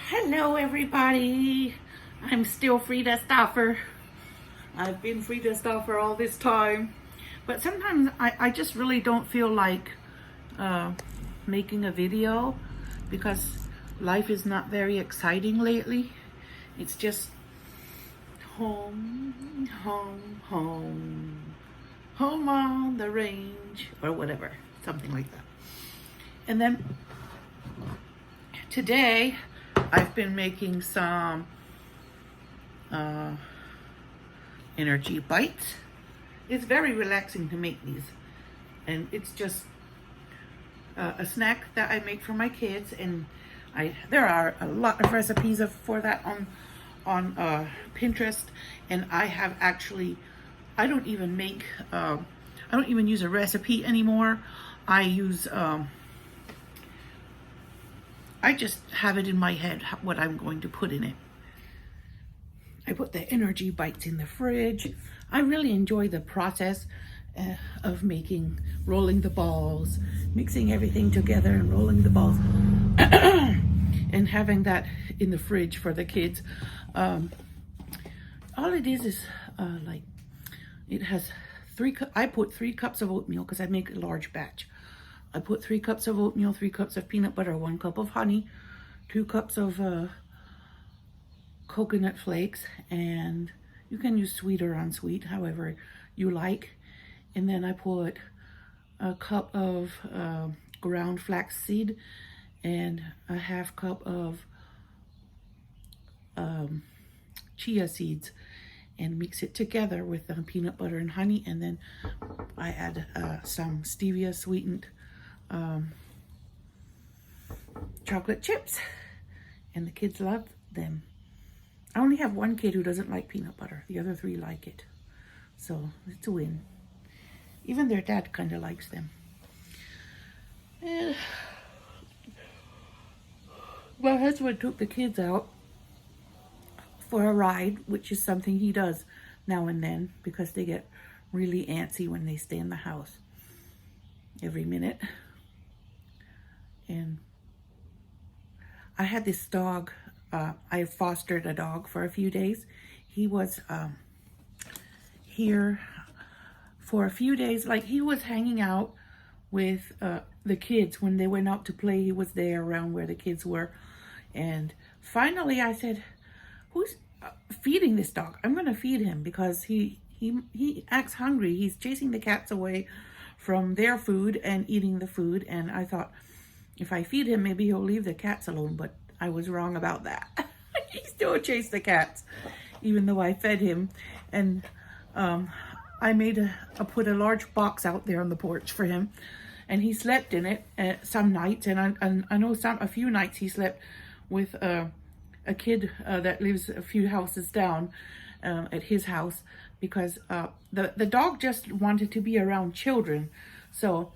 Hello everybody, I'm still Frida Stoffer. I've been Frida Stoffer all this time, but sometimes I just really don't feel like making a video because life is not very exciting lately. It's just home, home, home, home on the range or whatever, something like that. And then today I've been making some energy bites. It's very relaxing to make these, and it's just a snack that I make for my kids. And there are a lot of recipes for that on Pinterest, and I have actually I don't even use a recipe anymore. I just have it in my head what I'm going to put in it. I put the energy bites in the fridge. I really enjoy the process of rolling the balls, mixing everything together and rolling the balls and having that in the fridge for the kids. All it is like, it has I put 3 cups of oatmeal because I make a large batch. I put 3 cups of oatmeal, 3 cups of peanut butter, 1 cup of honey, 2 cups of coconut flakes, and you can use sweet or unsweet, however you like. And then I put a cup of ground flaxseed and a half cup of chia seeds, and mix it together with the peanut butter and honey. And then I add some stevia sweetened chocolate chips, and the kids love them. I only have one kid who doesn't like peanut butter. The other 3 like it, so it's a win. Even their dad kind of likes them. And my husband took the kids out for a ride, which is something he does now and then because they get really antsy when they stay in the house every minute. And I had this dog. I fostered a dog for a few days. He was here for a few days. Like, he was hanging out with the kids when they went out to play. He was there around where the kids were. And finally I said, who's feeding this dog? I'm going to feed him because he acts hungry. He's chasing the cats away from their food and eating the food. And I thought, if I feed him, maybe he'll leave the cats alone, but I was wrong about that. He still chased the cats, even though I fed him. And I put a large box out there on the porch for him, and he slept in it some nights. And I know a few nights he slept with a kid that lives a few houses down at his house, because the dog just wanted to be around children. So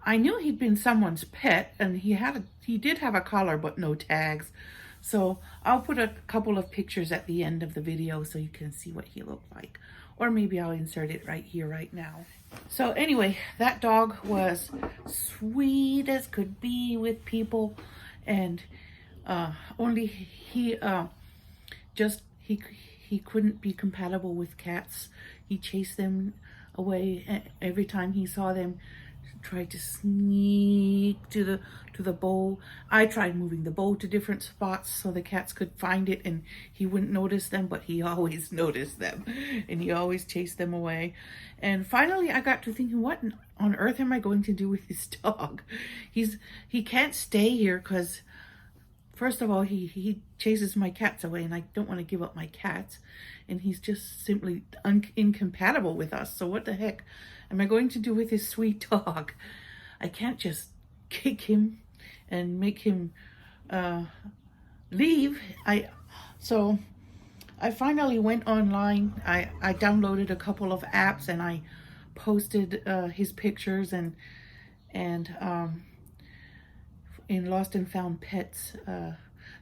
I knew he'd been someone's pet, and he did have a collar but no tags. So I'll put a couple of pictures at the end of the video so you can see what he looked like. Or maybe I'll insert it right here, right now. So anyway, that dog was sweet as could be with people, and only he couldn't be compatible with cats. He chased them away every time he saw them. Tried to sneak to the bowl. I tried moving the bowl to different spots so the cats could find it and he wouldn't notice them, but he always noticed them and he always chased them away. And finally I got to thinking, what on earth am I going to do with this dog? He can't stay here because, first of all, he chases my cats away, and I don't want to give up my cats, and he's just simply incompatible with us. So what the heck am I going to do with this sweet dog? I can't just kick him and make him leave. So I finally went online. I downloaded a couple of apps, and I posted his pictures, and in Lost and Found Pets,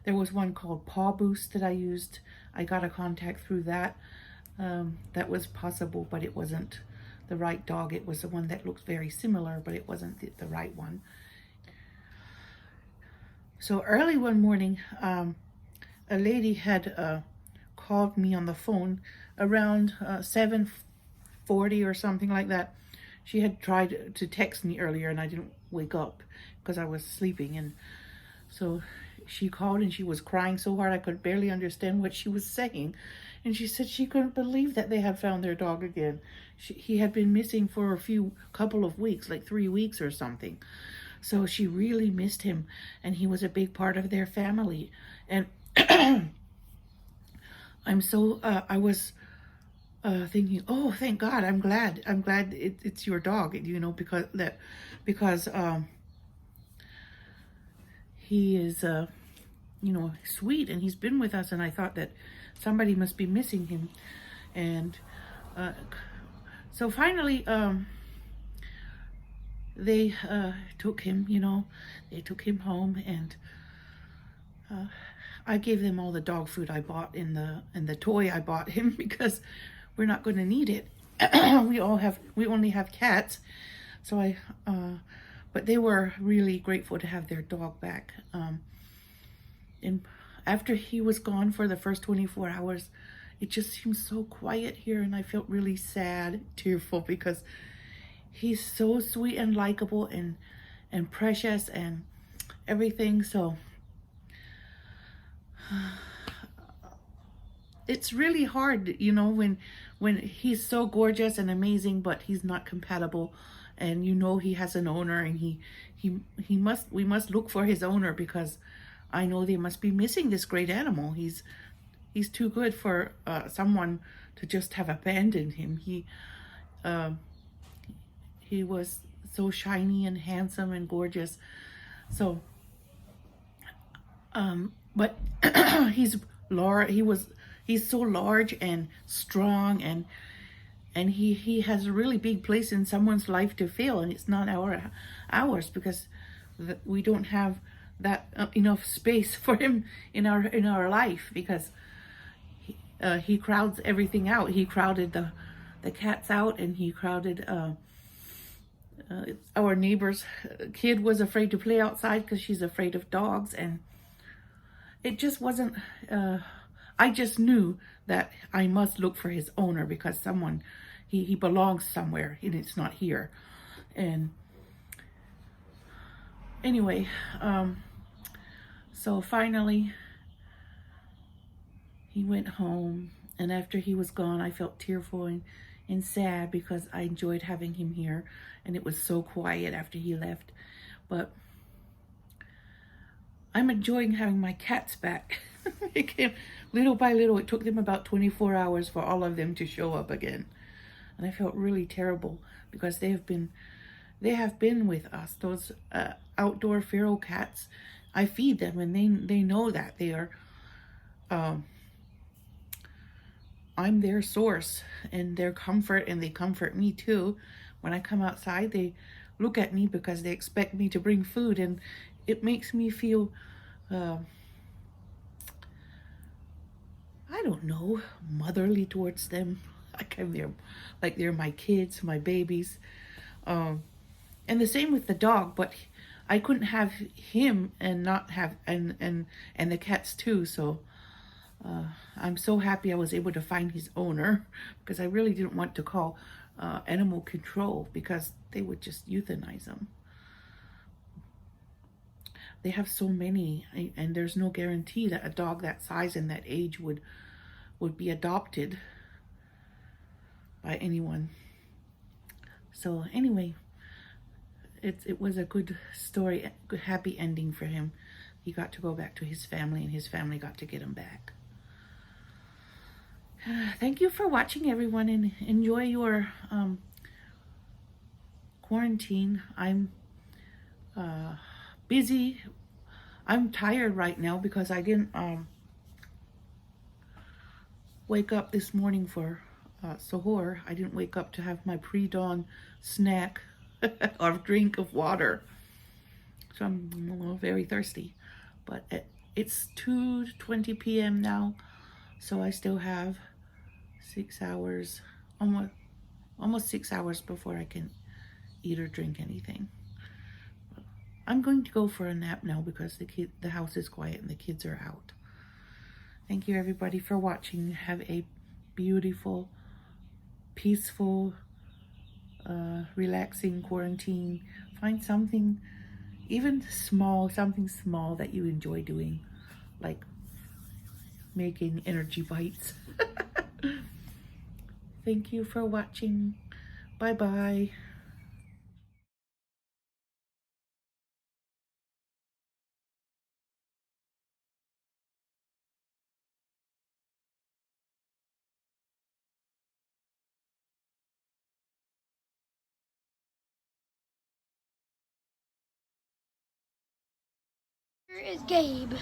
there was one called Paw Boost that I used. I got a contact through that. That was possible, but it wasn't the right dog. It was the one that looked very similar, but it wasn't the right one. So early one morning, a lady had called me on the phone around 7:40 or something like that. She had tried to text me earlier and I didn't wake up because I was sleeping, and so she called and she was crying so hard I could barely understand what she was saying. And she said she couldn't believe that they had found their dog again. He had been missing for couple of weeks, like 3 weeks or something. So she really missed him, and he was a big part of their family. And I was thinking, oh, thank God, I'm glad it's your dog, because he is, sweet, and he's been with us, and I thought that somebody must be missing him. And so finally, they took him, they took him home, and I gave them all the dog food I bought and the toy I bought him because we're not going to need it. we only have cats, so but they were really grateful to have their dog back. And after he was gone for the first 24 hours, it just seemed so quiet here, and I felt really sad, tearful, because he's so sweet and likable and precious and everything. So it's really hard, when he's so gorgeous and amazing, but he's not compatible, and he has an owner, and we must look for his owner, because I know they must be missing this great animal. He's too good for someone to just have abandoned him. He was so shiny and handsome and gorgeous. So, but he's so large and strong, and he has a really big place in someone's life to fill, and it's not ours, because we don't have that enough space for him in our life, because he crowds everything out. He crowded the cats out, and he crowded our neighbor's kid was afraid to play outside because she's afraid of dogs, and it just wasn't. I just knew that I must look for his owner, because he belongs somewhere, and it's not here. And anyway, so finally he went home, and after he was gone, I felt tearful and sad, because I enjoyed having him here, and it was so quiet after he left. But I'm enjoying having my cats back. It came little by little. It took them about 24 hours for all of them to show up again, and I felt really terrible, because they have been with us. Those outdoor feral cats, I feed them, and they know that they are. I'm their source and their comfort, and they comfort me too. When I come outside, they look at me because they expect me to bring food, and it makes me feel, I don't know, motherly towards them. Like they're my kids, my babies. And the same with the dog, but I couldn't have him and not have, and the cats too. So I'm so happy I was able to find his owner, because I really didn't want to call animal control, because they would just euthanize them. They have so many, and there's no guarantee that a dog that size and that age would be adopted by anyone. So anyway, it was a good story, good happy ending for him. He got to go back to his family, and his family got to get him back. Thank you for watching, everyone, and enjoy your quarantine. I'm busy. I'm tired right now because I didn't wake up this morning for sahur. I didn't wake up to have my pre-dawn snack or drink of water. So I'm very thirsty. But it's 2:20 p.m. now, so I still have 6 hours, almost 6 hours before I can eat or drink anything. I'm going to go for a nap now because the house is quiet and the kids are out. Thank you everybody for watching. Have a beautiful, peaceful, relaxing quarantine. Find something, even small, something small that you enjoy doing, like making energy bites. Thank you for watching. Bye-bye. Here is Gabe.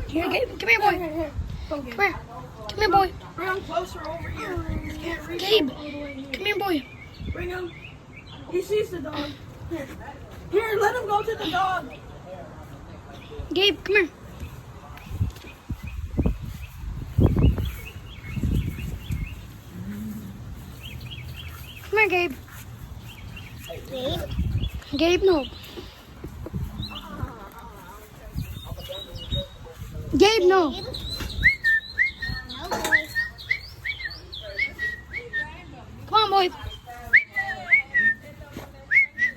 Here, Gabe. Come here, boy. Come here. Come here, boy. Bring him closer over here. He can't reach Gabe. him all the way here. Come here, boy. Bring him. He sees the dog. Here. Here, let him go to the dog. Gabe, come here. Come here, Gabe. Gabe? Gabe, no. Gabe, no. Gabe? No, boy. Come on, boy.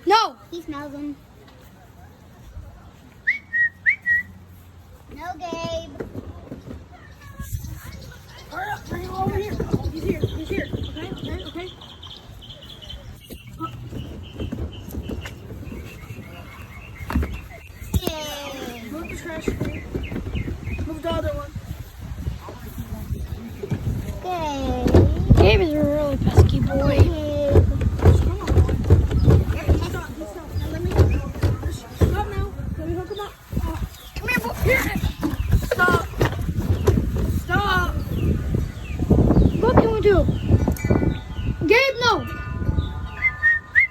No. He smells them. No, Gabe. Hurry up, bring him over here. He's here. He's here. Okay, okay, okay. Yay. Move the trash can. Move the other one. Gabe. Gabe is a really pesky boy. Gabe. Come on, boy. He's done. He's done. Now let me stop now. Let me hook him up. Come here, boy. Here. Stop. Stop. What can we do? Gabe, no.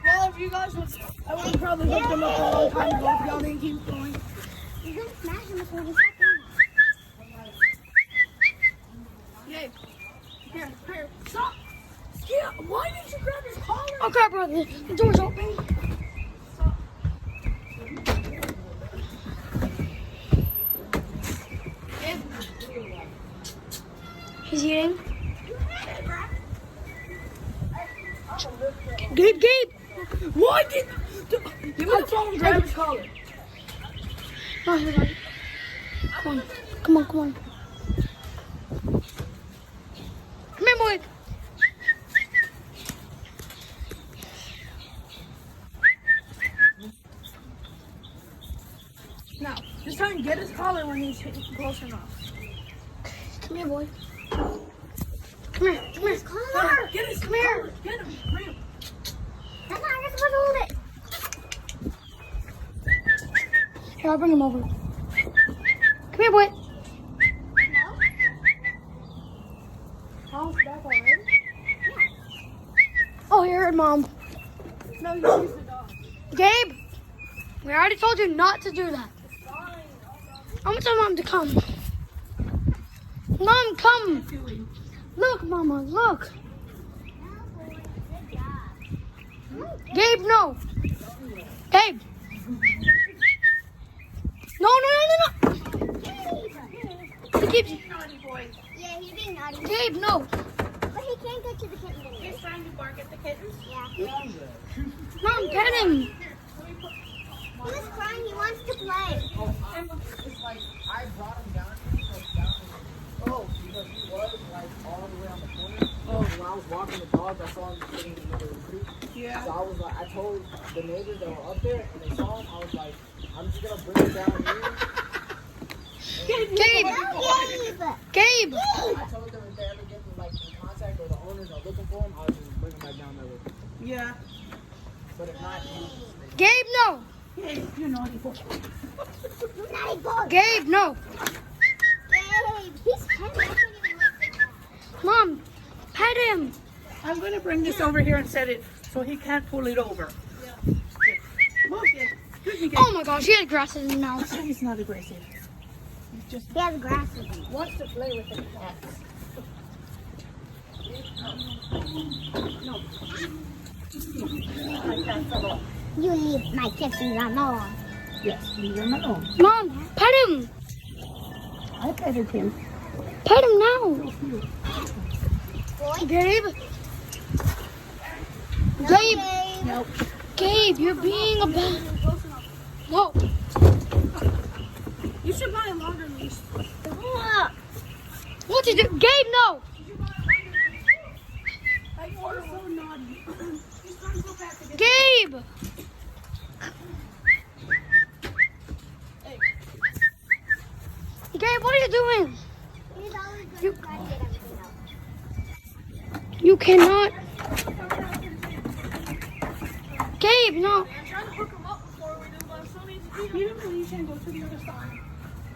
Well, if you guys would, I would have probably hooked him up a long time ago if y'all didn't keep going. He's gonna smash him before we stop him. Gabe. Here, here. Stop. Yeah, why didn't you grab his collar? Oh, crap, brother. The door's open. He's eating. Gabe, Gabe. Why did... Give me the phone and grab his collar. No, here, buddy. Come on. Come on, come on. Come here, boy. Now, just try and get his collar when he's close enough. Come here, boy. Come here, come here. Collar! Get his Come here. collar! Get him! Bring him! That's not, you're supposed to hold it. Here, I'll bring him over. Come here, boy. No? Tom's back already? Oh, here, Mom. No, he sees the dog. Gabe, we already told you not to do that. I'm gonna tell Mom to come. Mom, come. Look, Mama, look. Gabe, no. Gabe. No, no, no, no, no. He keeps. Naughty boy. Yeah, he's being naughty. Gabe, no. But he can't get to the kitten anymore. He's trying to bark at the kittens. Yeah. Mom, pet him. He was crying. He wants to play. It's like I brought him down here, like down here. Oh, because he was like all the way on the corner. Oh, when I was walking the dog, I saw him sitting in the creek. Yeah. So I was like, I told the neighbors that were up there, and they saw him. I was like, I'm just gonna bring him down here. Gabe. No, Gabe. Gabe. I told them if they ever get like in contact or the owners are looking for him, I'll just bring him back down there with me. Yeah. But if not, Gabe, no. Hey, you naughty boy. Naughty boy. Gabe, no. Gabe. He's 10. I can't even look. Mom, pet him. I'm going to bring this over here and set it so he can't pull it over. Look it. Good me, Gabe. Oh my gosh, he had grass in his mouth. He's not aggressive. He's just He has grass in him. wants to play with the cats. You leave my kittens alone. Yes, leave him alone. Mom, pet him. I petted him. Pet him now. Gabe. Gabe. Nope. Gabe, you're being a bad. No. You should buy a longer leash. What did you? Gabe, no. Like, you're so naughty. He's trying so fast to get Gabe. Gabe, what are you doing? He's always going to try to get everything out. You cannot. Gabe, no. I'm trying to hook him up before we do, but I still need to feed him the leash and go to the other side.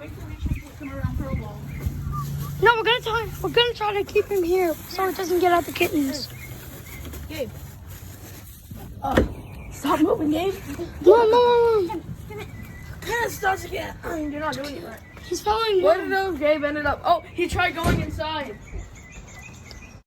Wait for the leash and hook him around for a while. No, we're gonna try to keep him here so it doesn't get out the kittens. Gabe. Stop moving, Gabe. Mom. Stop again. You're not doing it right. He's following Where you. did Gabe ended up? Oh, he tried going inside.